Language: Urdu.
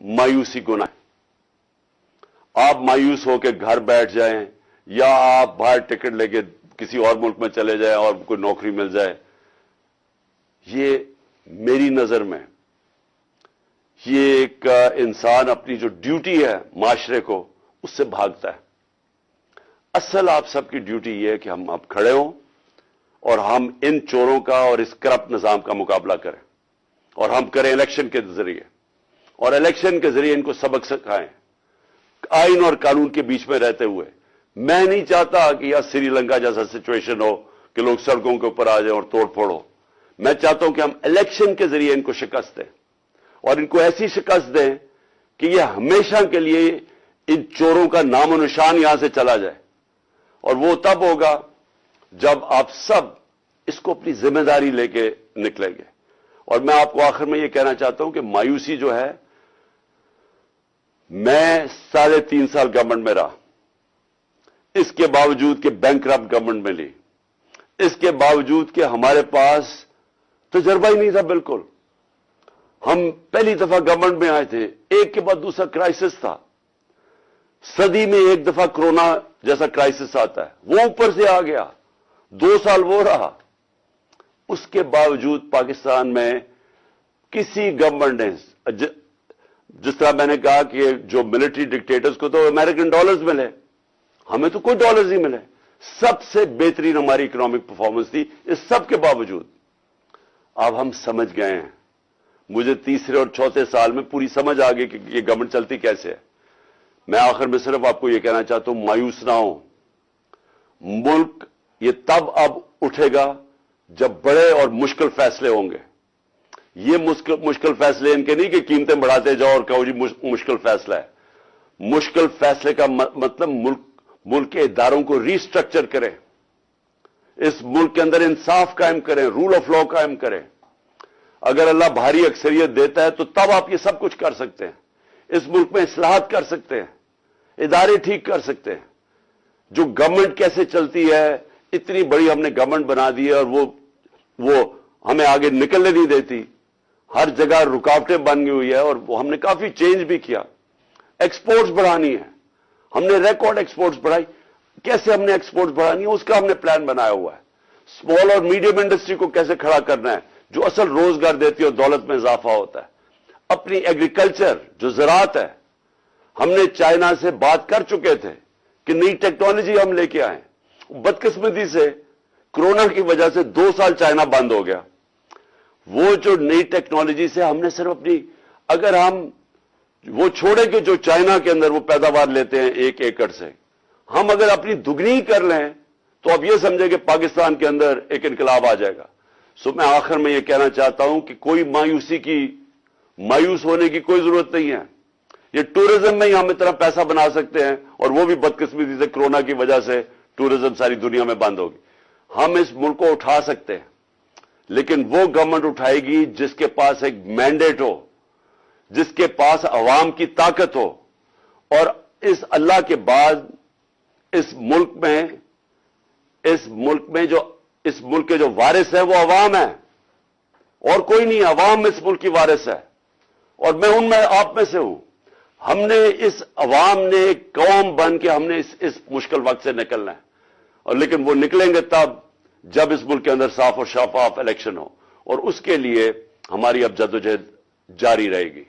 مایوسی گناہ ہے۔ آپ مایوس ہو کے گھر بیٹھ جائیں یا آپ باہر ٹکٹ لے کے کسی اور ملک میں چلے جائیں اور کوئی نوکری مل جائے، یہ میری نظر میں یہ ایک انسان اپنی جو ڈیوٹی ہے معاشرے کو اس سے بھاگتا ہے۔ اصل آپ سب کی ڈیوٹی یہ ہے کہ ہم اب کھڑے ہوں اور ہم ان چوروں کا اور اس کرپٹ نظام کا مقابلہ کریں، اور ہم کریں الیکشن کے ذریعے، اور الیکشن کے ذریعے ان کو سبق سکھائیں آئین اور قانون کے بیچ میں رہتے ہوئے۔ میں نہیں چاہتا کہ یہ سری لنکا جیسا سچویشن ہو کہ لوگ سڑکوں کے اوپر آ جائیں اور توڑ پھوڑ ہو۔ میں چاہتا ہوں کہ ہم الیکشن کے ذریعے ان کو شکست دیں، اور ان کو ایسی شکست دیں کہ یہ ہمیشہ کے لیے ان چوروں کا نام و نشان یہاں سے چلا جائے۔ اور وہ تب ہوگا جب آپ سب اس کو اپنی ذمہ داری لے کے نکلیں گے۔ اور میں آپ کو آخر میں یہ کہنا چاہتا ہوں کہ مایوسی جو ہے، میں 3.5 سال گورنمنٹ میں رہا، اس کے باوجود کہ بینکرپٹ گورنمنٹ میں لی، اس کے باوجود کہ ہمارے پاس تجربہ ہی نہیں تھا بالکل۔ ہم پہلی دفعہ گورنمنٹ میں آئے تھے، ایک کے بعد دوسرا کرائسس تھا۔ صدی میں ایک دفعہ کرونا جیسا کرائسس آتا ہے، وہ اوپر سے آ گیا، 2 سال وہ رہا۔ اس کے باوجود پاکستان میں کسی گورنمنٹ نے، جس طرح میں نے کہا کہ جو ملٹری ڈکٹیٹرز کو تو امریکن ڈالرز ملے، ہمیں تو کوئی ڈالرز نہیں ملے۔ سب سے بہترین ہماری اکنامک پرفارمنس تھی۔ اس سب کے باوجود اب ہم سمجھ گئے ہیں، مجھے تیسرے اور چوتھے سال میں پوری سمجھ آ گئی کہ یہ گورنمنٹ چلتی کیسے ہے۔ میں آخر میں صرف آپ کو یہ کہنا چاہتا ہوں، مایوس نہ ہوں۔ ملک یہ تب اب اٹھے گا جب بڑے اور مشکل فیصلے ہوں گے۔ یہ مشکل فیصلے ان کے نہیں کہ قیمتیں بڑھاتے جاؤ اور کہو جی مشکل فیصلہ ہے۔ مشکل فیصلے کا مطلب ملک کے اداروں کو ری سٹرکچر کریں، اس ملک کے اندر انصاف قائم کریں، رول آف لا قائم کریں۔ اگر اللہ بھاری اکثریت دیتا ہے تو تب آپ یہ سب کچھ کر سکتے ہیں۔ اس ملک میں اصلاحات کر سکتے ہیں، ادارے ٹھیک کر سکتے ہیں۔ جو گورنمنٹ کیسے چلتی ہے، اتنی بڑی ہم نے گورنمنٹ بنا دی ہے اور وہ ہمیں آگے نکلنے نہیں دیتی، ہر جگہ رکاوٹیں بن گئی ہوئی ہے، اور وہ ہم نے کافی چینج بھی کیا۔ ایکسپورٹس بڑھانی ہے، ہم نے ریکارڈ ایکسپورٹس بڑھائی۔ کیسے ہم نے ایکسپورٹس بڑھانی ہے اس کا ہم نے پلان بنایا ہوا ہے۔ اسمال اور میڈیم انڈسٹری کو کیسے کھڑا کرنا ہے جو اصل روزگار دیتی ہے اور دولت میں اضافہ ہوتا ہے۔ اپنی ایگریکلچر جو زراعت ہے، ہم نے چائنا سے بات کر چکے تھے کہ نئی ٹیکنالوجی ہم لے کے آئیں۔ بدقسمتی سے کرونا کی وجہ سے 2 سال چائنا بند ہو گیا۔ وہ جو نئی ٹیکنالوجی سے ہم نے صرف اپنی، اگر ہم وہ چھوڑے کہ جو چائنا کے اندر وہ پیداوار لیتے ہیں 1 ایکڑ سے، ہم اگر اپنی دگنی کر لیں تو اب یہ سمجھے کہ پاکستان کے اندر ایک انقلاب آ جائے گا۔ میں آخر میں یہ کہنا چاہتا ہوں کہ کوئی مایوس ہونے کی کوئی ضرورت نہیں ہے۔ یہ ٹورزم میں ہی ہم اتنا پیسہ بنا سکتے ہیں، اور وہ بھی بدقسمتی سے کرونا کی وجہ سے ٹورزم ساری دنیا میں بند ہوگی۔ ہم اس ملک کو اٹھا سکتے ہیں، لیکن وہ گورنمنٹ اٹھائے گی جس کے پاس ایک مینڈیٹ ہو، جس کے پاس عوام کی طاقت ہو۔ اور اس اللہ کے بعد اس ملک کے جو وارث ہیں وہ عوام ہیں، اور کوئی نہیں۔ عوام اس ملک کی وارث ہے، اور میں آپ میں سے ہوں۔ ہم نے اس عوام نے ایک قوم بن کے ہم نے اس مشکل وقت سے نکلنا ہے، اور لیکن وہ نکلیں گے تب جب اس ملک کے اندر صاف اور شفاف الیکشن ہو، اور اس کے لیے ہماری اب جدوجہد جاری رہے گی۔